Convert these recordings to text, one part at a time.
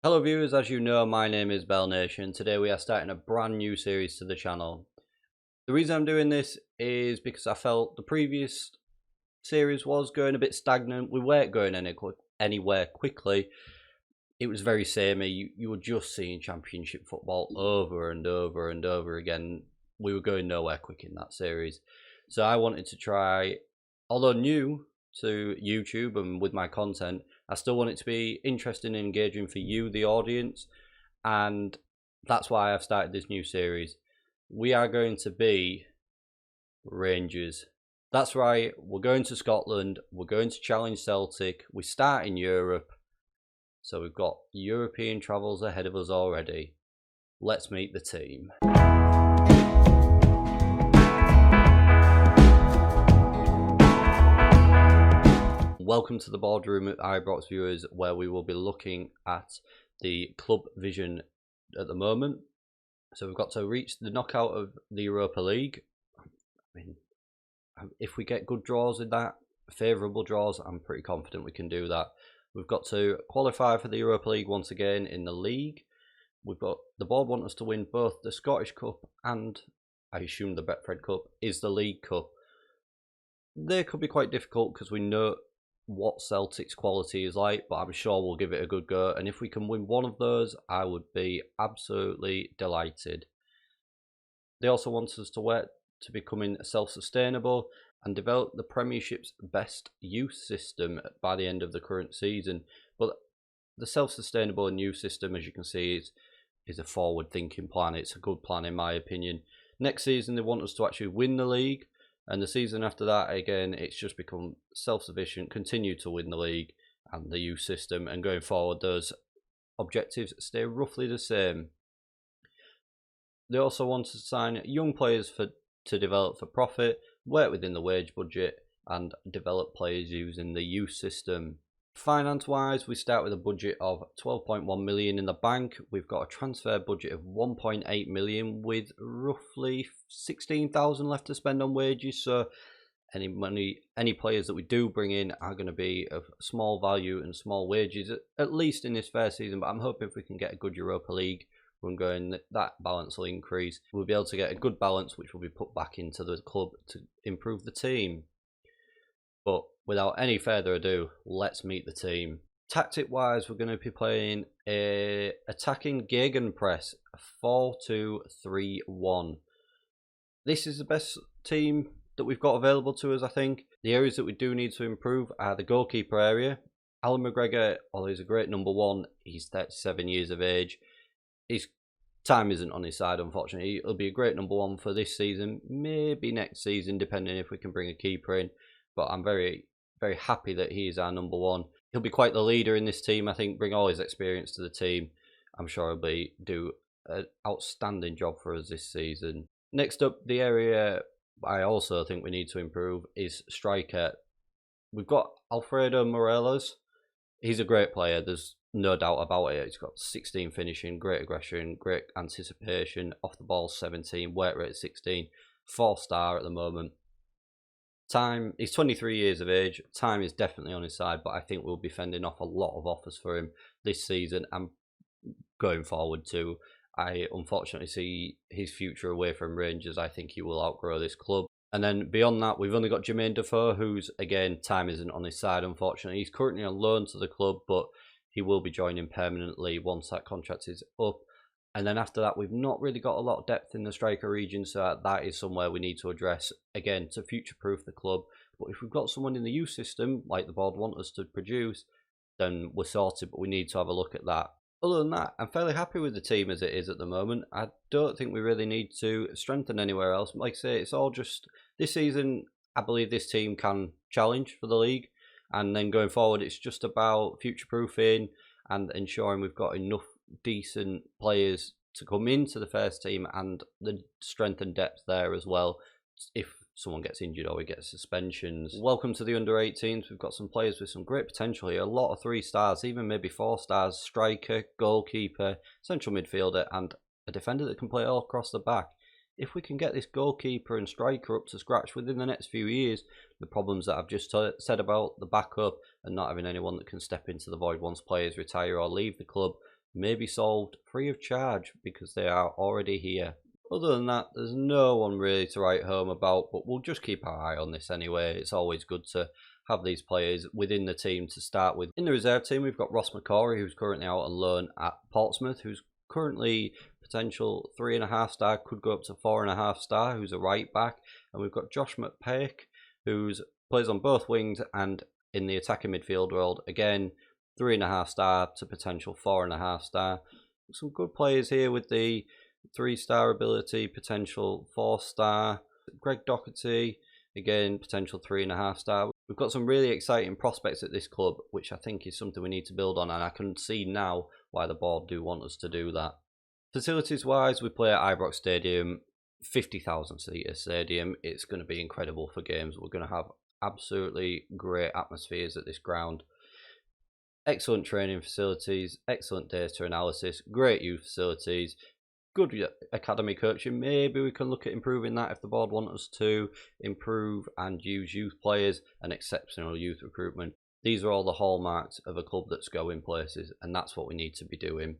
Hello viewers, as you know, my name is Bearlenation. Today we are starting a brand new series to the channel. The reason I'm doing this is because I felt the previous series was going a bit stagnant. We weren't going anywhere quickly. It was very samey. You were just seeing championship football over and over and over again. We were going nowhere quick in that series. So I wanted to try, although new to YouTube and with my content, I still want it to be interesting and engaging for you, the audience, and that's why I've started this new series. We are going to be Rangers. That's right, we're going to Scotland, we're going to challenge Celtic, we start in Europe, so we've got European travels ahead of us already. Let's meet the team. Welcome to the boardroom at Ibrox viewers, where we will be looking at the club vision at the moment. So we've got to reach the knockout of the Europa League. I mean, if we get good draws in that, favourable draws, I'm pretty confident we can do that. We've got to qualify for the Europa League once again in the league. We've got the board want us to win both the Scottish Cup and, I assume, the Betfred Cup is the League Cup. They could be quite difficult because we know what Celtic's quality is like, but I'm sure we'll give it a good go, and if we can win one of those, I would be absolutely delighted. They also want us to work to becoming self-sustainable and develop the Premiership's best youth system by the end of the current season. But the self-sustainable and youth system, as you can see, is a forward-thinking plan. It's a good plan in my opinion. Next season they want us to actually win the league, and the season after that, again, it's just become self-sufficient, continue to win the league and the youth system, and going forward, those objectives stay roughly the same. They also want to sign young players to develop for profit, work within the wage budget, and develop players using the youth system. Finance-wise, we start with a budget of 12.1 million in the bank. We've got a transfer budget of 1.8 million with roughly 16,000 left to spend on wages. So any players that we do bring in are going to be of small value and small wages, at least in this first season. But I'm hoping if we can get a good Europa League run going, that balance will increase. We'll be able to get a good balance, which will be put back into the club to improve the team. But without any further ado, let's meet the team. Tactic wise, we're going to be playing a attacking gegenpress, a 4-2-3-1. This is the best team that we've got available to us, I think. The areas that we do need to improve are the goalkeeper area. Alan McGregor, although he's a great number one, he's 37 years of age. His time isn't on his side, unfortunately. He'll be a great number one for this season, maybe next season, depending if we can bring a keeper in. But I'm very, very happy that he is our number one. He'll be quite the leader in this team, I think, bring all his experience to the team. I'm sure he'll do an outstanding job for us this season. Next up, the area I also think we need to improve is striker. We've got Alfredo Morelos. He's a great player, there's no doubt about it. He's got 16 finishing, great aggression, great anticipation, off the ball 17, work rate 16, 4-star at the moment. Time, he's 23 years of age. Time is definitely on his side, but I think we'll be fending off a lot of offers for him this season and going forward too. I unfortunately see his future away from Rangers. I think he will outgrow this club. And then beyond that, we've only got Jermaine Defoe, who's, again, time isn't on his side, unfortunately. He's currently on loan to the club, but he will be joining permanently once that contract is up. And then after that, we've not really got a lot of depth in the striker region, so that is somewhere we need to address, again, to future-proof the club. But if we've got someone in the youth system, like the board want us to produce, then we're sorted, but we need to have a look at that. Other than that, I'm fairly happy with the team as it is at the moment. I don't think we really need to strengthen anywhere else. Like I say, it's all just, this season, I believe this team can challenge for the league. And then going forward, it's just about future-proofing and ensuring we've got enough decent players to come into the first team and the strength and depth there as well if someone gets injured or we get suspensions. Welcome to the under-18s. We've got some players with some great potential here, a lot of 3-stars, even maybe 4-stars, striker, goalkeeper, central midfielder and a defender that can play all across the back. If we can get this goalkeeper and striker up to scratch within the next few years, the problems that I've just said about the backup and not having anyone that can step into the void once players retire or leave the club, may be solved free of charge because they are already here. Other than that, there's no one really to write home about, but we'll just keep our eye on this anyway. It's always good to have these players within the team to start with. In the reserve team, we've got Ross McCory, who's currently out on loan at Portsmouth, who's currently potential 3.5 star, could go up to 4.5 star, who's a right back. And we've got Josh McPake, who plays on both wings and in the attacking midfield world. Again, 3.5 star to potential 4.5 star. Some good players here with the 3-star ability, potential 4-star. Greg Doherty, again, potential 3.5 star. We've got some really exciting prospects at this club, which I think is something we need to build on, and I can see now why the board do want us to do that. Facilities wise, we play at Ibrox Stadium, 50,000 seater stadium. It's going to be incredible for games. We're going to have absolutely great atmospheres at this ground. Excellent training facilities, excellent data analysis, great youth facilities, good academy coaching. Maybe we can look at improving that if the board want us to improve and use youth players and exceptional youth recruitment. These are all the hallmarks of a club that's going places, and that's what we need to be doing.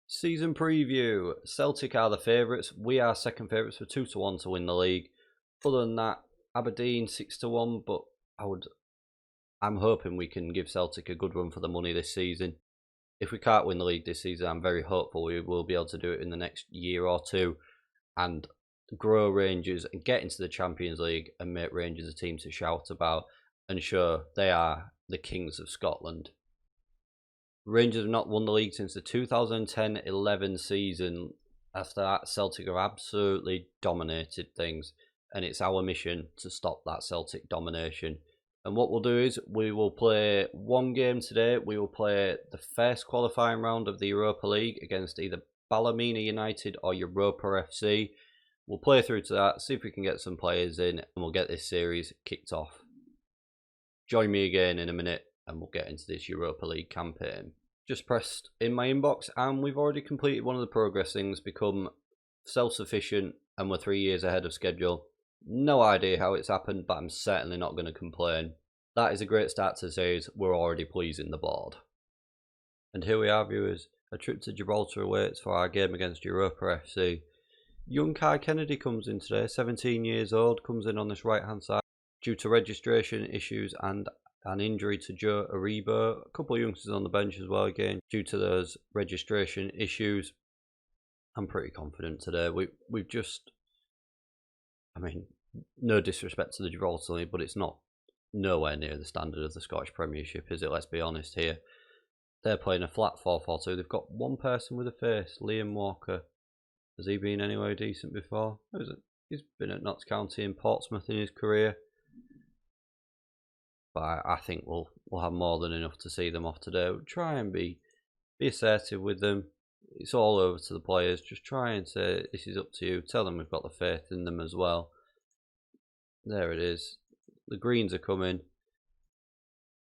Season preview. Celtic are the favourites. We are second favourites for 2-1 to win the league. Other than that, Aberdeen 6-1, but I'm hoping we can give Celtic a good run for the money this season. If we can't win the league this season, I'm very hopeful we will be able to do it in the next year or two and grow Rangers and get into the Champions League and make Rangers a team to shout about and show they are the kings of Scotland. Rangers have not won the league since the 2010-11 season. After that, Celtic have absolutely dominated things, and it's our mission to stop that Celtic domination. And what we'll do is we will play one game today. We will play the first qualifying round of the Europa League against either Ballymena United or Europa FC. We'll play through to that, see if we can get some players in, and we'll get this series kicked off. Join me again in a minute and we'll get into this Europa League campaign. Just pressed in my inbox and we've already completed one of the progress things, become self-sufficient, and we're 3 years ahead of schedule. No idea how it's happened, but I'm certainly not going to complain. That is a great start to the series. We're already pleasing the board. And here we are, viewers. A trip to Gibraltar awaits for our game against Europa FC. Young Kai Kennedy comes in today, 17 years old, comes in on this right hand side due to registration issues and an injury to Joe Aribo. A couple of youngsters on the bench as well, again, due to those registration issues. I'm pretty confident today. We've just, I mean, no disrespect to the Gibraltar League, but it's not nowhere near the standard of the Scottish Premiership, is it? Let's be honest here. They're playing a flat 4-4-2. They've got one person with a face, Liam Walker. Has he been anywhere decent before? He's been at Notts County and Portsmouth in his career. But I think we'll have more than enough to see them off today. We'll try and be assertive with them. It's all over to the players. Just try and say, this is up to you. Tell them we've got the faith in them as well. There it is. The greens are coming.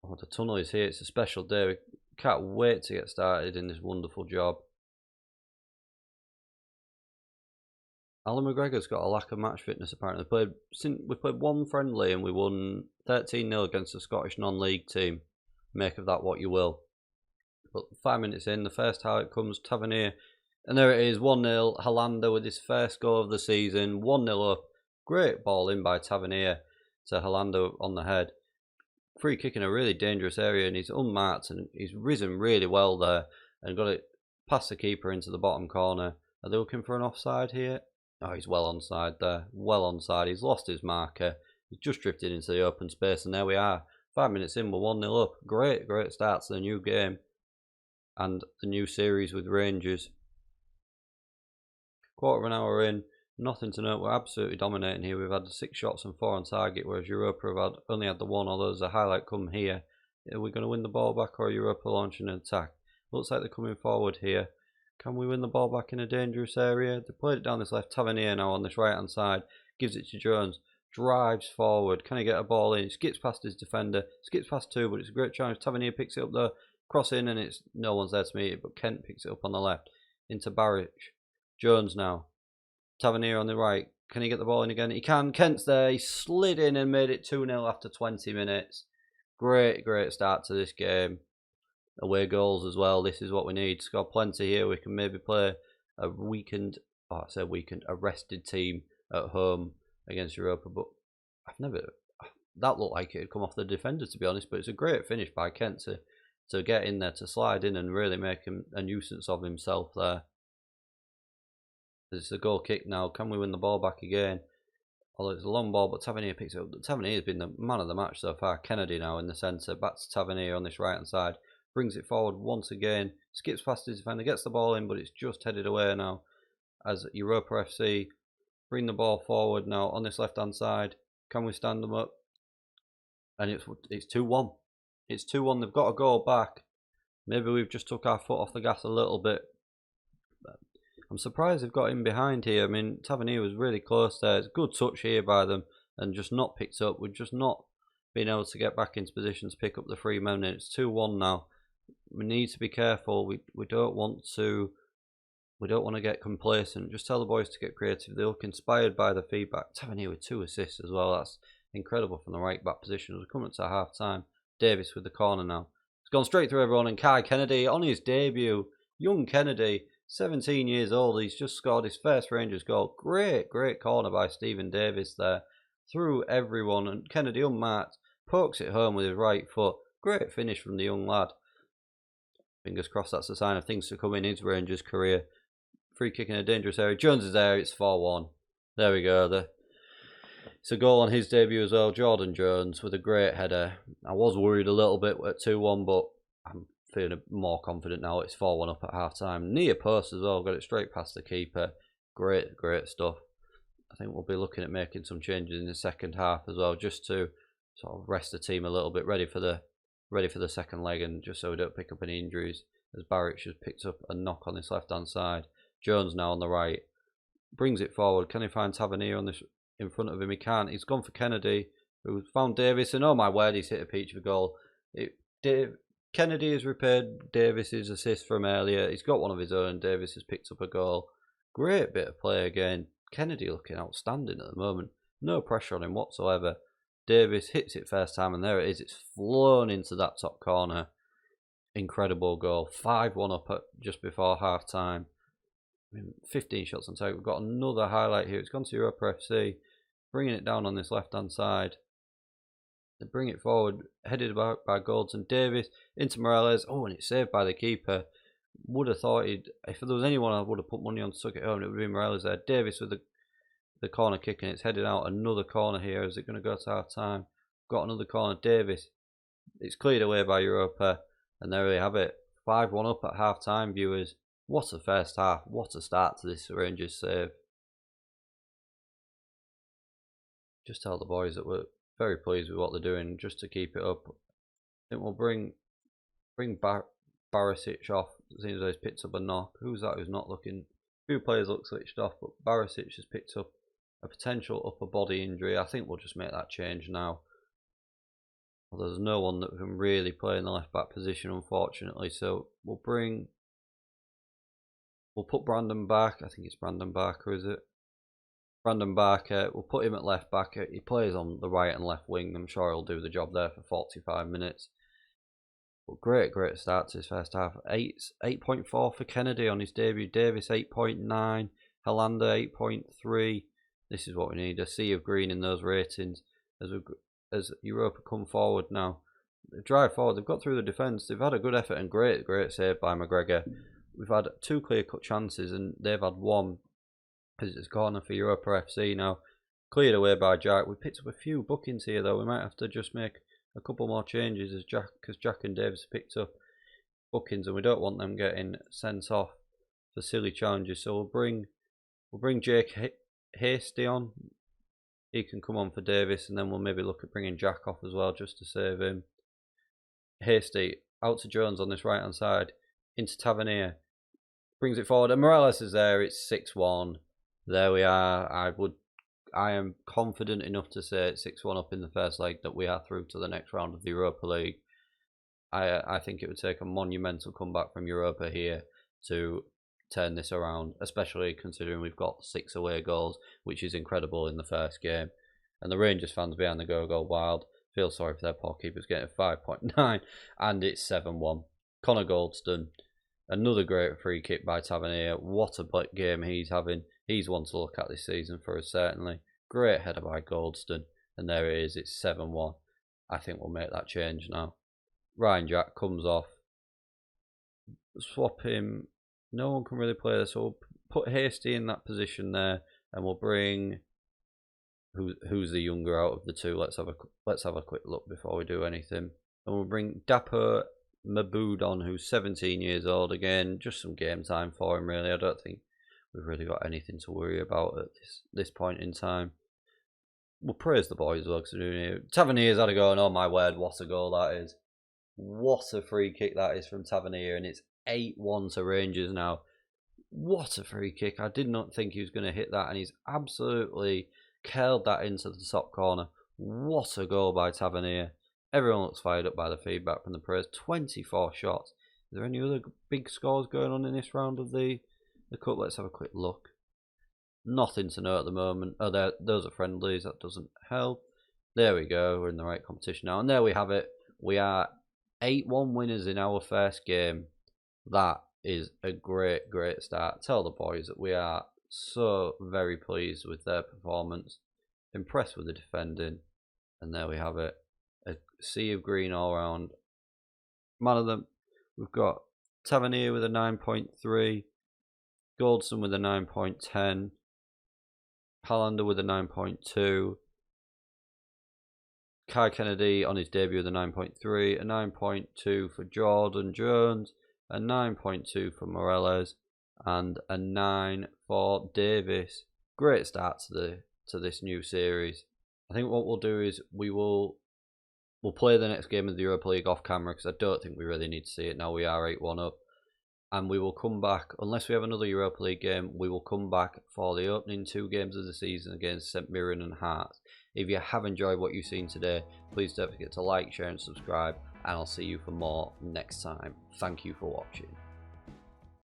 Oh, the tunnel is here. It's a special day. We can't wait to get started in this wonderful job. Alan McGregor's got a lack of match fitness apparently. We played one friendly and we won 13-0 against the Scottish non-league team. Make of that what you will. But 5 minutes in, the first highlight comes, Tavernier. And there it is, 1-0. Hollander with his first goal of the season. 1-0 up. Great ball in by Tavernier to Hollander on the head. Free kick in a really dangerous area, and he's unmarked and he's risen really well there and got it past the keeper into the bottom corner. Are they looking for an offside here? Oh, he's well onside there. Well onside. He's lost his marker. He's just drifted into the open space, and there we are. 5 minutes in, we're 1-0 up. Great start to the new game and the new series with Rangers. Quarter of an hour in, nothing to note. We're absolutely dominating here. We've had 6 shots and 4 on target, whereas Europa have only had the 1, although there's a highlight come here. Are we going to win the ball back, or Europa launching an attack? Looks like they're coming forward here. Can we win the ball back in a dangerous area? They played it down this left. Tavernier now on this right hand side. Gives it to Jones. Drives forward. Can he get a ball in? Skips past his defender. Skips past 2, but it's a great chance. Tavernier picks it up there. Cross in, and it's no one's there to meet it, but Kent picks it up on the left. Into Barrich. Jones now. Tavernier on the right. Can he get the ball in again? He can. Kent's there. He slid in and made it 2-0 after 20 minutes. Great start to this game. away goals as well. This is what we need. Score plenty here. We can maybe play a a rested team at home against Europa, but that looked like it had come off the defender, to be honest, but it's a great finish by Kent to get in there, to slide in and really make him a nuisance of himself there. It's a goal kick now. Can we win the ball back again? Although it's a long ball, but Tavernier picks it up. Tavernier has been the man of the match so far. Kennedy now in the centre. Back to Tavernier on this right hand side. Brings it forward once again. Skips past his defender. Gets the ball in, but it's just headed away now. As Europa FC bring the ball forward now on this left hand side. Can we stand them up? And it's 2-1. It's 2-1. They've got a goal back. Maybe we've just took our foot off the gas a little bit. I'm surprised they've got in behind here. I mean, Tavernier was really close there. It's a good touch here by them and just not picked up. We've just not been able to get back into position to pick up the 3 men. It's 2-1 now. We need to be careful. We don't want to get complacent. Just tell the boys to get creative. They look inspired by the feedback. Tavernier with 2 assists as well. That's incredible from the right back position. We're coming to half time. Davis with the corner now. It's gone straight through everyone, and Kai Kennedy on his debut. Young Kennedy, 17 years old. He's just scored his first Rangers goal. Great corner by Stephen Davis there. Through everyone, and Kennedy unmarked. Pokes it home with his right foot. Great finish from the young lad. Fingers crossed that's a sign of things to come in his Rangers career. Free kick in a dangerous area. Jones is there. It's 4-1. There we go. It's a goal on his debut as well. Jordan Jones with a great header. I was worried a little bit at 2-1, but I'm feeling more confident now. It's 4-1 up at half time. Near post as well. Got it straight past the keeper. Great stuff. I think we'll be looking at making some changes in the second half as well, just to sort of rest the team a little bit, ready for the second leg, and just so we don't pick up any injuries. As Barrett has picked up a knock on this left hand side. Jones now on the right. Brings it forward. Can he find Tavernier on this in front of him? He can't. He's gone for Kennedy, who found Davis, and oh my word, he's hit a peach of a goal. Kennedy has repaired Davis's assist from earlier. He's got one of his own. Davis has picked up a goal. Great bit of play again. Kennedy looking outstanding at the moment. No pressure on him whatsoever. Davis hits it first time, and there it is. It's flown into that top corner. Incredible goal. 5-1 up at just before half time. 15 shots on target. We've got another highlight here. It's gone to Europa FC, bringing it down on this left hand side. They bring it forward, headed about by Goldson. Davis into Morales. Oh, and it's saved by the keeper. Would have thought if there was anyone I would have put money on to suck it home, it would be Morales there. Davis with the corner kick, and it's headed out. Another corner here. Is it going to go to half time? Got another corner. Davis. It's cleared away by Europa, and there we have it. 5-1 up at half time, viewers. What a first half. What a start to this Rangers save. Just tell the boys that we're very pleased with what they're doing, just to keep it up. I think we'll bring Barisic off. It seems like he's picked up a knock. Who's that who's not looking? A few players look switched off, but Barisic has picked up a potential upper body injury. I think we'll just make that change now. Well, there's no one that can really play in the left back position, unfortunately, so we'll put Brandon back. I think it's Brandon Barker, is it? Brandon Barker. We'll put him at left back. He plays on the right and left wing. I'm sure he'll do the job there for 45 minutes. But great start to his first half. 8.4 for Kennedy on his debut. Davis 8.9. Helander 8.3. This is what we need. A sea of green in those ratings as Europa come forward now. They drive forward. They've got through the defence. They've had a good effort and great save by McGregor. We've had 2 clear-cut chances, and they've had 1. As it's corner for Europa FC now. Cleared away by Jack. We picked up a few bookings here, though. We might have to just make a couple more changes because Jack and Davis picked up bookings, and we don't want them getting sent off for silly challenges. So we'll bring Jake Hasty on. He can come on for Davis, and then we'll maybe look at bringing Jack off as well, just to save him. Hasty out to Jones on this right hand side, into Tavernier. Brings it forward, and Morales is there. It's 6-1. There we are. I am confident enough to say it's 6-1 up in the first leg that we are through to the next round of the Europa League. I think it would take a monumental comeback from Europa here to turn this around, especially considering we've got 6 away goals, which is incredible in the first game. And the Rangers fans behind the goal wild. Feel sorry for their poor keepers getting a 5.9, and it's 7-1. Connor Goldston, another great free kick by Tavernier. What a game he's having. He's one to look at this season for us, certainly. Great header by Goldston. And there it is, it's 7-1. I think we'll make that change now. Ryan Jack comes off. Swap him. No one can really play this, so we'll put Hasty in that position there, and we'll bring who's the younger out of the two. Let's have a quick look before we do anything. And we'll bring Dapper Mabudon, who's 17 years old. Again, just some game time for him, really. I don't think we've really got anything to worry about at this point in time. We'll praise the boys, though, because Tavernier's had a go, and oh my word, what a goal that is. What a free kick that is from Tavernier, and it's 8-1 to Rangers now. What a free kick. I did not think he was going to hit that, and he's absolutely curled that into the top corner. What a goal by Tavernier. Everyone looks fired up by the feedback from the praise. 24 shots. Is there any other big scores going on in this round of the cup? Let's have a quick look. Nothing to know at the moment. Oh, those are friendlies. That doesn't help. There we go. We're in the right competition now. And there we have it. We are 8-1 winners in our first game. That is a great start. Tell the boys that we are so very pleased with their performance. Impressed with the defending. And there we have it. A sea of green all round. Man of them, we've got Tavernier with a 9.3. Goldson with a 9.10. Hallander with a 9.2. Kai Kennedy on his debut with a 9.3. A 9.2 for Jordan Jones. A 9.2 for Morales. And a 9 for Davis. Great start to this new series. I think what we'll do is we'll play the next game of the Europa League off camera, because I don't think we really need to see it now. We are 8-1 up. And we will come back, unless we have another Europa League game, we will come back for the opening 2 games of the season against St Mirren and Hearts. If you have enjoyed what you've seen today, please don't forget to like, share and subscribe, and I'll see you for more next time. Thank you for watching.